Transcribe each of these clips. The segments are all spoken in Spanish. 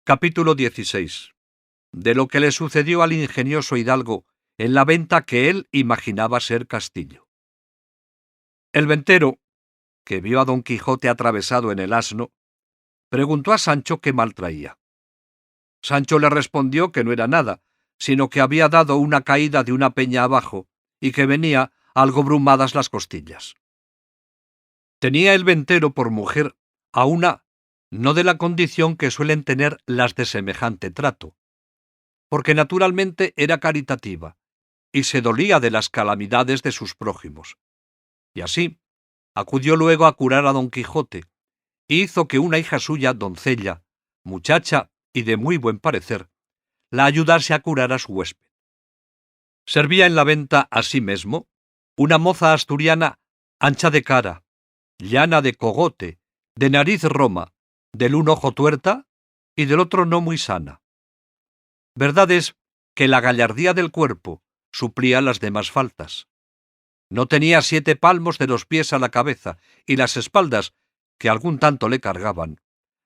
Capítulo 16. De lo que le sucedió al ingenioso hidalgo en la venta que él imaginaba ser castillo. El ventero, que vio a Don Quijote atravesado en el asno, preguntó a Sancho qué mal traía. Sancho le respondió que no era nada, sino que había dado una caída de una peña abajo y que venía algo brumadas las costillas. Tenía el ventero por mujer a una no de la condición que suelen tener las de semejante trato, porque naturalmente era caritativa y se dolía de las calamidades de sus prójimos. Y así acudió luego a curar a Don Quijote, y hizo que una hija suya, doncella, muchacha y de muy buen parecer, la ayudase a curar a su huésped. Servía en la venta asimismo una moza asturiana ancha de cara, llana de cogote, de nariz roma, del un ojo tuerta y del otro no muy sana. Verdad es que la gallardía del cuerpo suplía las demás faltas. No tenía 7 palmos de los pies a la cabeza, y las espaldas, que algún tanto le cargaban,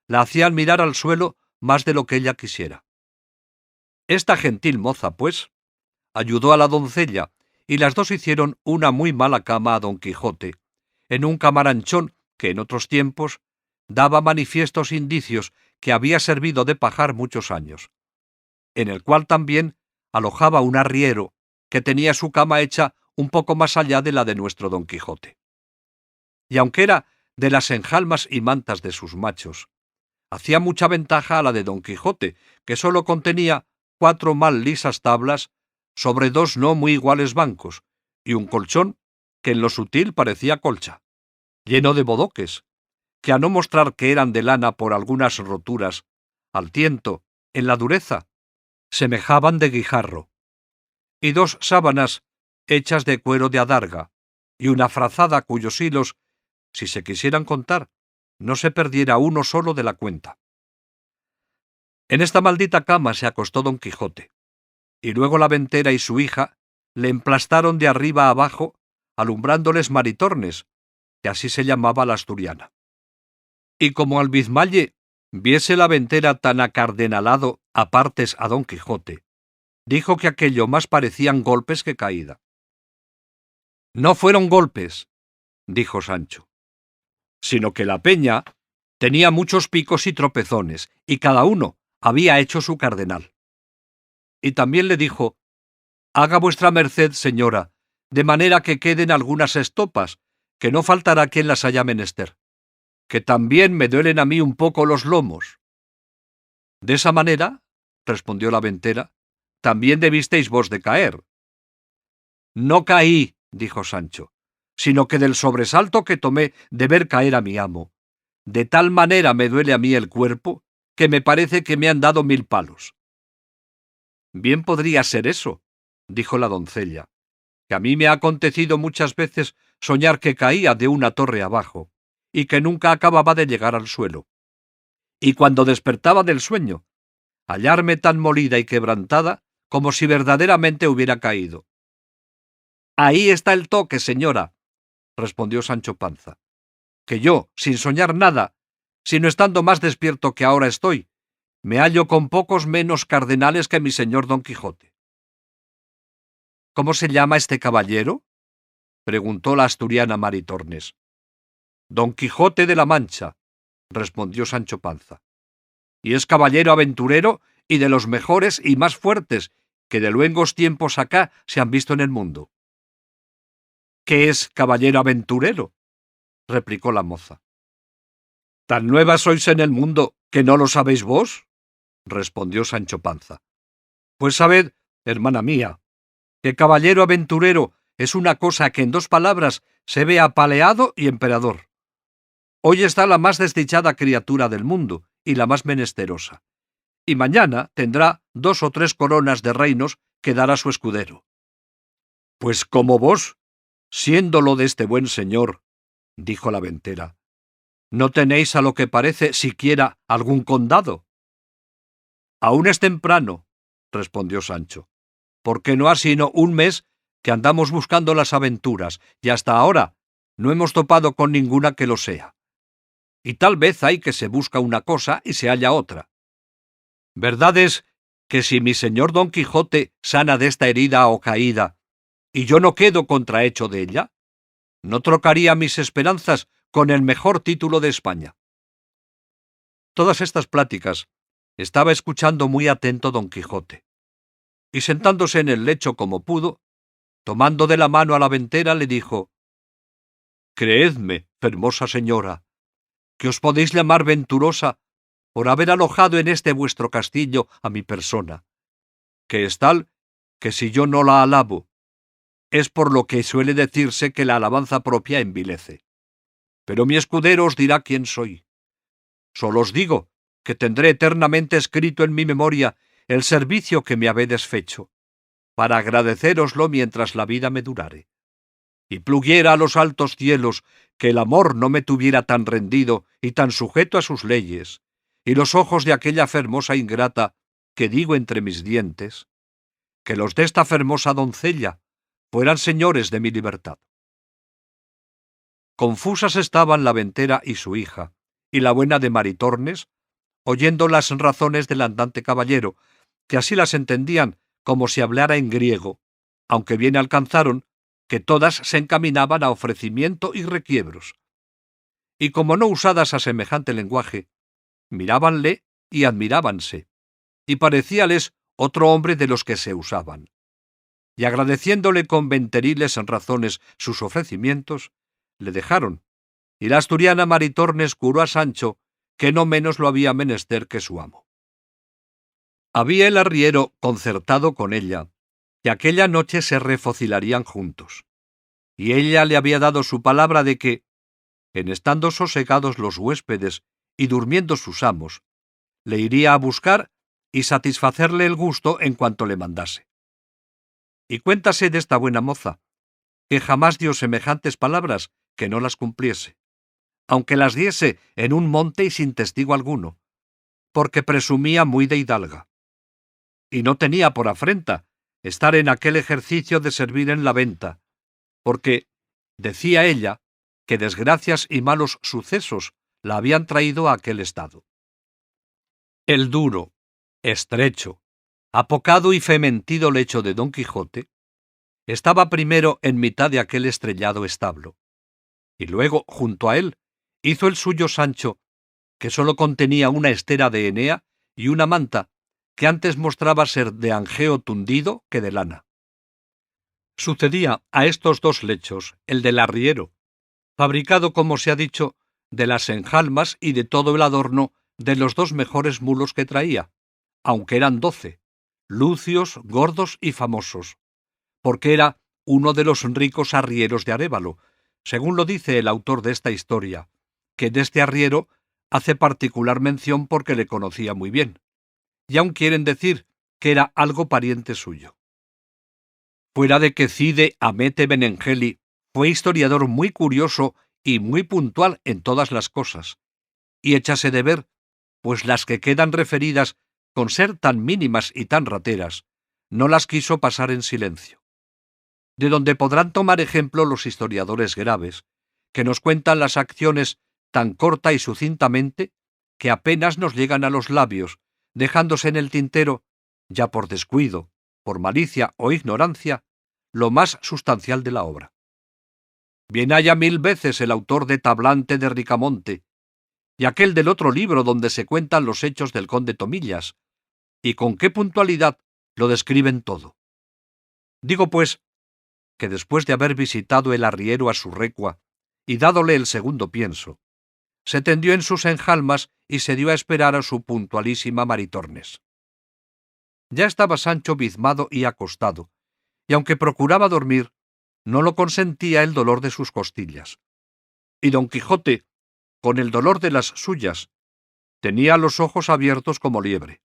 la hacían mirar al suelo más de lo que ella quisiera. Esta gentil moza, pues, ayudó a la doncella, y las dos hicieron una muy mala cama a Don Quijote, en un camaranchón que en otros tiempos daba manifiestos indicios que había servido de pajar muchos años, en el cual también alojaba un arriero que tenía su cama hecha un poco más allá de la de nuestro Don Quijote. Y aunque era de las enjalmas y mantas de sus machos, hacía mucha ventaja a la de Don Quijote, que sólo contenía 4 mal lisas tablas sobre 2 no muy iguales bancos, y un colchón que en lo sutil parecía colcha, lleno de bodoques, que a no mostrar que eran de lana por algunas roturas, al tiento, en la dureza, semejaban de guijarro, y 2 sábanas hechas de cuero de adarga, y una frazada cuyos hilos, si se quisieran contar, no se perdiera uno solo de la cuenta. En esta maldita cama se acostó Don Quijote, y luego la ventera y su hija le emplastaron de arriba a abajo, alumbrándoles maritornes, que así se llamaba la asturiana. Y como Albizmalle viese la ventera tan acardenalado a partes a Don Quijote, dijo que aquello más parecían golpes que caída. No fueron golpes, dijo Sancho, sino que la peña tenía muchos picos y tropezones, y cada uno había hecho su cardenal. Y también le dijo: haga vuestra merced, señora, de manera que queden algunas estopas, que no faltará quien las haya menester, que también me duelen a mí un poco los lomos. De esa manera, respondió la ventera, también debisteis vos de caer. No caí, dijo Sancho, sino que del sobresalto que tomé de ver caer a mi amo, de tal manera me duele a mí el cuerpo, que me parece que me han dado 1000 palos. Bien podría ser eso, dijo la doncella, que a mí me ha acontecido muchas veces soñar que caía de una torre abajo, y que nunca acababa de llegar al suelo. Y cuando despertaba del sueño, hallarme tan molida y quebrantada como si verdaderamente hubiera caído. Ahí está el toque, señora, respondió Sancho Panza, que yo, sin soñar nada, sino estando más despierto que ahora estoy, me hallo con pocos menos cardenales que mi señor Don Quijote. ¿Cómo se llama este caballero?, preguntó la asturiana Maritornes. Don Quijote de la Mancha, respondió Sancho Panza, y es caballero aventurero y de los mejores y más fuertes que de luengos tiempos acá se han visto en el mundo. ¿Qué es caballero aventurero?, replicó la moza. ¿Tan nuevas sois en el mundo que no lo sabéis vos?, respondió Sancho Panza. Pues sabed, hermana mía, que caballero aventurero es una cosa que en 2 palabras se ve apaleado y emperador. Hoy está la más desdichada criatura del mundo y la más menesterosa, y mañana tendrá 2 o 3 coronas de reinos que dar a su escudero. Pues como vos, siéndolo de este buen señor, dijo la ventera, ¿no tenéis a lo que parece siquiera algún condado? Aún es temprano, respondió Sancho, porque no ha sino 1 mes que andamos buscando las aventuras, y hasta ahora no hemos topado con ninguna que lo sea. Y tal vez hay que se busca una cosa y se halla otra. Verdad es que si mi señor Don Quijote sana de esta herida o caída, y yo no quedo contrahecho de ella, no trocaría mis esperanzas con el mejor título de España. Todas estas pláticas estaba escuchando muy atento Don Quijote, y sentándose en el lecho como pudo, tomando de la mano a la ventera, le dijo: «Creedme, hermosa señora, que os podéis llamar venturosa por haber alojado en este vuestro castillo a mi persona, que es tal que si yo no la alabo, es por lo que suele decirse que la alabanza propia envilece. Pero mi escudero os dirá quién soy. Solo os digo que tendré eternamente escrito en mi memoria el servicio que me habédes fecho, para agradecéroslo mientras la vida me durare. Y pluguiera a los altos cielos que el amor no me tuviera tan rendido y tan sujeto a sus leyes, y los ojos de aquella fermosa ingrata que digo entre mis dientes, que los de esta fermosa doncella fueran señores de mi libertad». Confusas estaban la ventera y su hija, y la buena de Maritornes, oyendo las razones del andante caballero, que así las entendían como si hablara en griego, aunque bien alcanzaron que todas se encaminaban a ofrecimiento y requiebros. Y como no usadas a semejante lenguaje, mirábanle y admirábanse, y parecíales otro hombre de los que se usaban. Y agradeciéndole con venteriles razones sus ofrecimientos, le dejaron, y la asturiana Maritornes curó a Sancho que no menos lo había menester que su amo. Había el arriero concertado con ella, que aquella noche se refocilarían juntos, y ella le había dado su palabra de que, en estando sosegados los huéspedes y durmiendo sus amos, le iría a buscar y satisfacerle el gusto en cuanto le mandase. Y cuéntase de esta buena moza, que jamás dio semejantes palabras que no las cumpliese, aunque las diese en un monte y sin testigo alguno, porque presumía muy de hidalga, y no tenía por afrenta estar en aquel ejercicio de servir en la venta, porque, decía ella, que desgracias y malos sucesos la habían traído a aquel estado. El duro, estrecho, apocado y fementido lecho de Don Quijote estaba primero en mitad de aquel estrellado establo, y luego, junto a él, hizo el suyo Sancho, que sólo contenía una estera de enea y una manta que antes mostraba ser de angeo tundido que de lana. Sucedía a estos dos lechos el del arriero, fabricado, como se ha dicho, de las enjalmas y de todo el adorno de los dos mejores mulos que traía, aunque eran 12, lucios, gordos y famosos, porque era uno de los ricos arrieros de Arévalo, según lo dice el autor de esta historia, que de este arriero hace particular mención porque le conocía muy bien, y aun quieren decir que era algo pariente suyo. Fuera de que Cide Hamete Benengeli fue historiador muy curioso y muy puntual en todas las cosas, y échase de ver, pues las que quedan referidas con ser tan mínimas y tan rateras, no las quiso pasar en silencio. De donde podrán tomar ejemplo los historiadores graves, que nos cuentan las acciones tan corta y sucintamente que apenas nos llegan a los labios, dejándose en el tintero, ya por descuido, por malicia o ignorancia, lo más sustancial de la obra. Bien haya 1000 veces el autor de Tablante de Ricamonte, y aquel del otro libro donde se cuentan los hechos del conde Tomillas, y con qué puntualidad lo describen todo. Digo, pues, que después de haber visitado el arriero a su recua y dádole el segundo pienso, se tendió en sus enjalmas y se dio a esperar a su puntualísima Maritornes. Ya estaba Sancho bizmado y acostado, y aunque procuraba dormir, no lo consentía el dolor de sus costillas. Y Don Quijote, con el dolor de las suyas, tenía los ojos abiertos como liebre.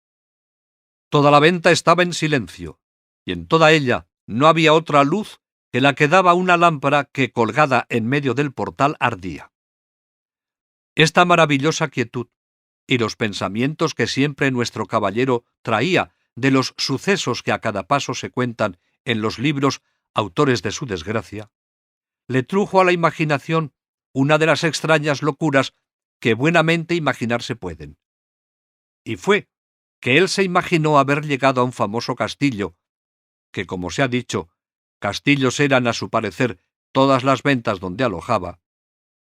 Toda la venta estaba en silencio, y en toda ella no había otra luz que la que daba una lámpara que, colgada en medio del portal, ardía. Esta maravillosa quietud y los pensamientos que siempre nuestro caballero traía de los sucesos que a cada paso se cuentan en los libros autores de su desgracia, le trujo a la imaginación una de las extrañas locuras que buenamente imaginarse pueden. Y fue que él se imaginó haber llegado a un famoso castillo, que, como se ha dicho, castillos eran, a su parecer, todas las ventas donde alojaba,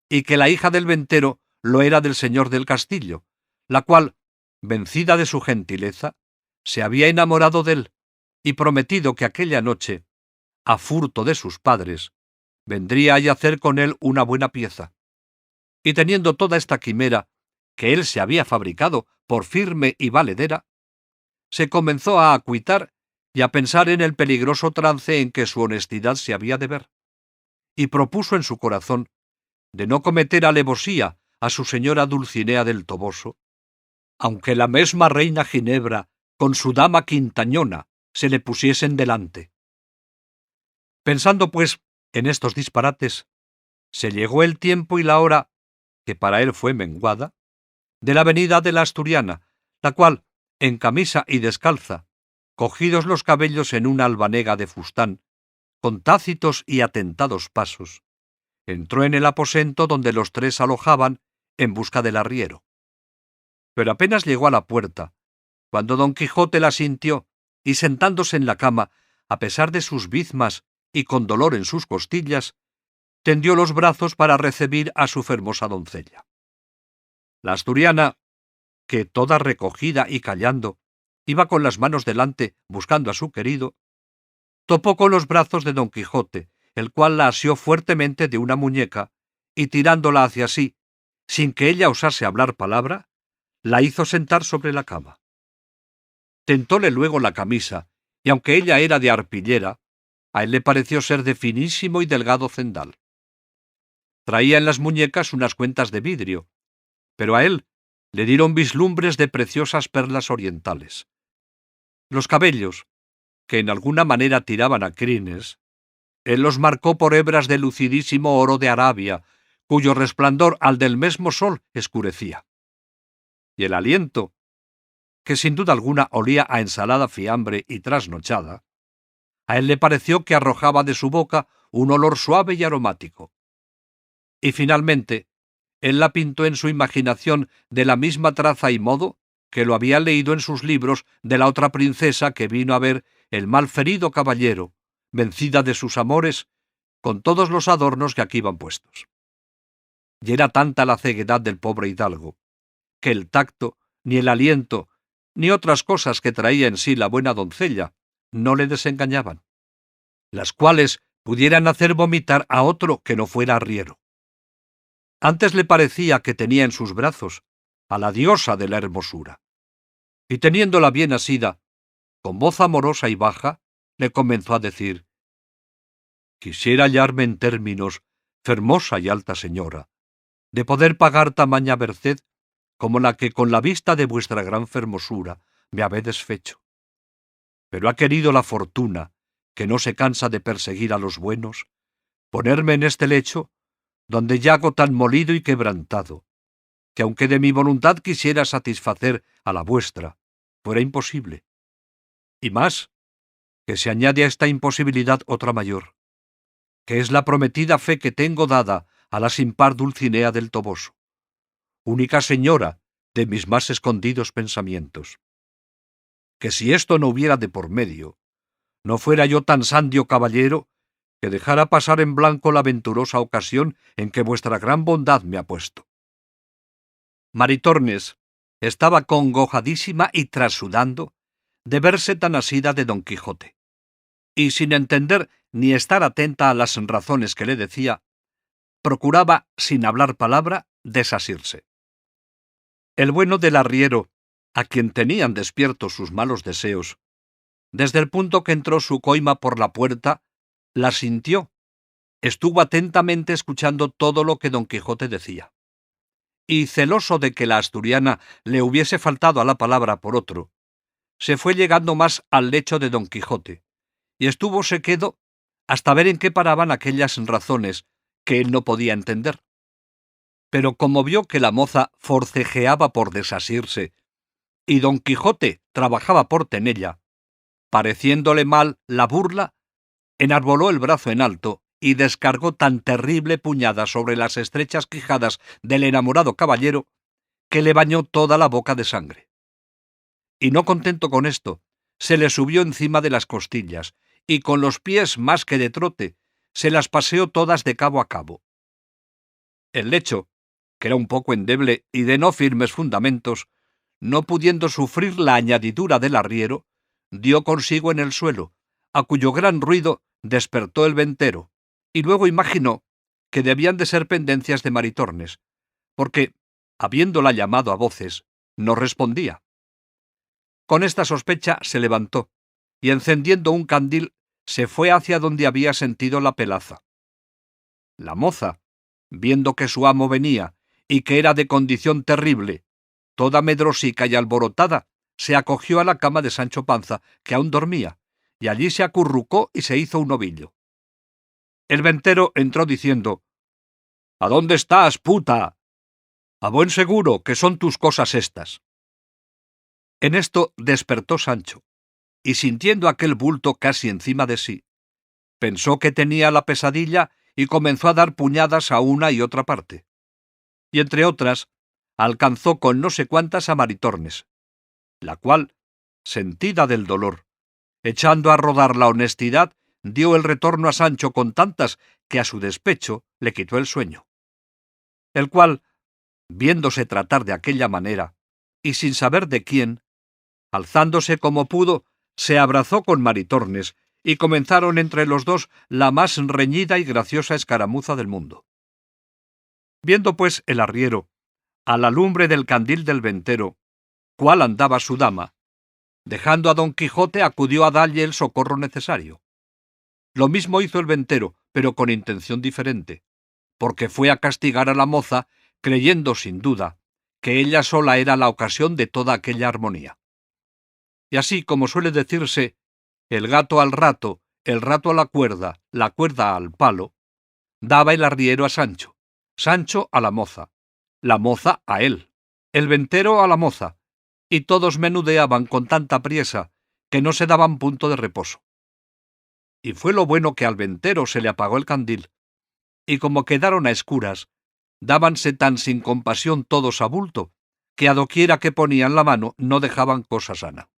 y que la hija del ventero lo era del señor del castillo, la cual, vencida de su gentileza, se había enamorado de él y prometido que aquella noche, a furto de sus padres, vendría a yacer con él una buena pieza. Y teniendo toda esta quimera que él se había fabricado por firme y valedera, se comenzó a acuitar y a pensar en el peligroso trance en que su honestidad se había de ver, y propuso en su corazón de no cometer alevosía a su señora Dulcinea del Toboso, aunque la mesma reina Ginebra con su dama Quintañona se le pusiesen delante. Pensando, pues, en estos disparates, se llegó el tiempo y la hora, que para él fue menguada, de la venida de la asturiana, la cual, en camisa y descalza, cogidos los cabellos en una albanega de fustán, con tácitos y atentados pasos, entró en el aposento donde los tres alojaban en busca del arriero. Pero apenas llegó a la puerta, cuando don Quijote la sintió, y sentándose en la cama, a pesar de sus bizmas y con dolor en sus costillas, tendió los brazos para recibir a su fermosa doncella. La asturiana, que toda recogida y callando, iba con las manos delante buscando a su querido, topó con los brazos de don Quijote, el cual la asió fuertemente de una muñeca, y tirándola hacia sí, sin que ella osase hablar palabra, la hizo sentar sobre la cama. Tentóle luego la camisa, y aunque ella era de arpillera, a él le pareció ser de finísimo y delgado cendal. Traía en las muñecas unas cuentas de vidrio, pero a él le dieron vislumbres de preciosas perlas orientales. Los cabellos, que en alguna manera tiraban a crines, él los marcó por hebras de lucidísimo oro de Arabia, cuyo resplandor al del mismo sol escurecía. Y el aliento, que sin duda alguna olía a ensalada fiambre y trasnochada, a él le pareció que arrojaba de su boca un olor suave y aromático. Y finalmente, él la pintó en su imaginación de la misma traza y modo que lo había leído en sus libros de la otra princesa que vino a ver el malferido caballero, vencida de sus amores, con todos los adornos que aquí van puestos. Y era tanta la ceguedad del pobre hidalgo, que el tacto, ni el aliento, ni otras cosas que traía en sí la buena doncella, no le desengañaban, las cuales pudieran hacer vomitar a otro que no fuera arriero. Antes le parecía que tenía en sus brazos a la diosa de la hermosura, y teniéndola bien asida, con voz amorosa y baja, le comenzó a decir: «Quisiera hallarme en términos, fermosa y alta señora, de poder pagar tamaña merced como la que con la vista de vuestra gran fermosura me habedes fecho. Pero ha querido la fortuna, que no se cansa de perseguir a los buenos, ponerme en este lecho, donde yago tan molido y quebrantado, que aunque de mi voluntad quisiera satisfacer a la vuestra, fuera imposible. Y más, que se añade a esta imposibilidad otra mayor, que es la prometida fe que tengo dada a la sin par Dulcinea del Toboso, única señora de mis más escondidos pensamientos. Que si esto no hubiera de por medio, no fuera yo tan sandio caballero que dejara pasar en blanco la venturosa ocasión en que vuestra gran bondad me ha puesto». Maritornes estaba congojadísima y trasudando de verse tan asida de don Quijote, y sin entender ni estar atenta a las razones que le decía, procuraba, sin hablar palabra, desasirse. El bueno del arriero, a quien tenían despiertos sus malos deseos, desde el punto que entró su coima por la puerta, la sintió, estuvo atentamente escuchando todo lo que don Quijote decía, y celoso de que la asturiana le hubiese faltado a la palabra por otro, se fue llegando más al lecho de don Quijote, y estúvose quedo hasta ver en qué paraban aquellas razones que él no podía entender. Pero como vio que la moza forcejeaba por desasirse, y don Quijote trabajaba por tenella, pareciéndole mal la burla, enarboló el brazo en alto y descargó tan terrible puñada sobre las estrechas quijadas del enamorado caballero que le bañó toda la boca de sangre. y no contento con esto, se le subió encima de las costillas, y con los pies más que de trote, se las paseó todas de cabo a cabo. El lecho, que era un poco endeble y de no firmes fundamentos, no pudiendo sufrir la añadidura del arriero, dio consigo en el suelo, a cuyo gran ruido despertó el ventero, y luego imaginó que debían de ser pendencias de Maritornes, porque, habiéndola llamado a voces, no respondía. Con esta sospecha se levantó, y encendiendo un candil, se fue hacia donde había sentido la pelaza. La moza, viendo que su amo venía, y que era de condición terrible, toda medrosica y alborotada, se acogió a la cama de Sancho Panza, que aún dormía, y allí se acurrucó y se hizo un ovillo. El ventero entró diciendo: «¿A dónde estás, puta? A buen seguro que son tus cosas estas». En esto despertó Sancho, y sintiendo aquel bulto casi encima de sí, pensó que tenía la pesadilla y comenzó a dar puñadas a una y otra parte. Y entre otras, alcanzó con no sé cuántas a Maritornes, la cual, sentida del dolor, echando a rodar la honestidad, dio el retorno a Sancho con tantas que a su despecho le quitó el sueño. El cual, viéndose tratar de aquella manera, y sin saber de quién, alzándose como pudo, se abrazó con Maritornes, y comenzaron entre los dos la más reñida y graciosa escaramuza del mundo. Viendo pues el arriero, a la lumbre del candil del ventero, cuál andaba su dama, dejando a Don Quijote acudió a dalle el socorro necesario. Lo mismo hizo el ventero, pero con intención diferente, porque fue a castigar a la moza, creyendo sin duda que ella sola era la ocasión de toda aquella armonía. Y así, como suele decirse, el gato al rato, el rato a la cuerda al palo, daba el arriero a Sancho, Sancho a la moza a él, el ventero a la moza, y todos menudeaban con tanta priesa que no se daban punto de reposo. Y fue lo bueno que al ventero se le apagó el candil, y como quedaron a escuras, dábanse tan sin compasión todos a bulto, que a doquiera que ponían la mano no dejaban cosa sana.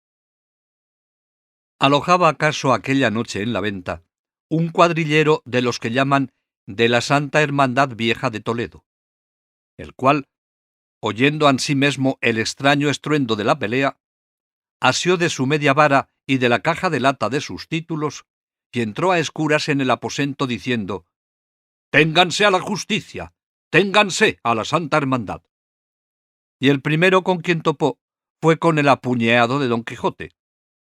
Alojaba acaso aquella noche en la venta un cuadrillero de los que llaman de la Santa Hermandad Vieja de Toledo, el cual, oyendo ansimesmo el extraño estruendo de la pelea, asió de su media vara y de la caja de lata de sus títulos, y entró a escuras en el aposento diciendo: «Ténganse a la justicia, ténganse a la Santa Hermandad». Y el primero con quien topó fue con el apuñeado de Don Quijote,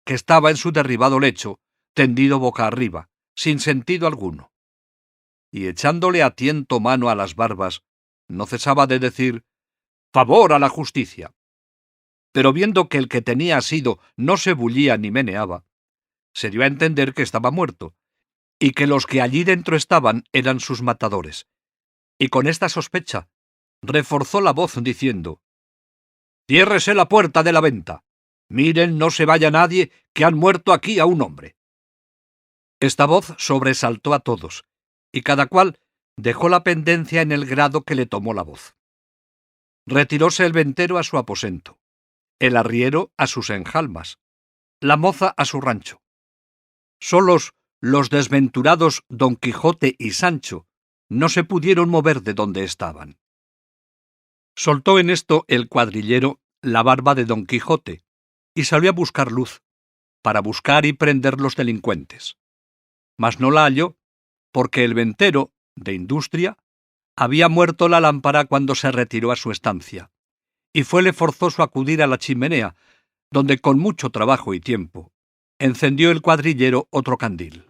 que estaba en su derribado lecho, tendido boca arriba, sin sentido alguno. Y echándole a tiento mano a las barbas, no cesaba de decir: «¡Favor a la justicia!». Pero viendo que el que tenía asido no se bullía ni meneaba, se dio a entender que estaba muerto, y que los que allí dentro estaban eran sus matadores. Y con esta sospecha, reforzó la voz diciendo: «Ciérrese la puerta de la venta. Miren, no se vaya nadie, que han muerto aquí a un hombre». Esta voz sobresaltó a todos, y cada cual dejó la pendencia en el grado que le tomó la voz. Retiróse el ventero a su aposento, el arriero a sus enjalmas, la moza a su rancho. Solos los desventurados Don Quijote y Sancho no se pudieron mover de donde estaban. Soltó en esto el cuadrillero la barba de Don Quijote y salió a buscar luz, para buscar y prender los delincuentes. Mas no la halló, porque el ventero, de industria, había muerto la lámpara cuando se retiró a su estancia, y fuele forzoso acudir a la chimenea, donde con mucho trabajo y tiempo encendió el cuadrillero otro candil.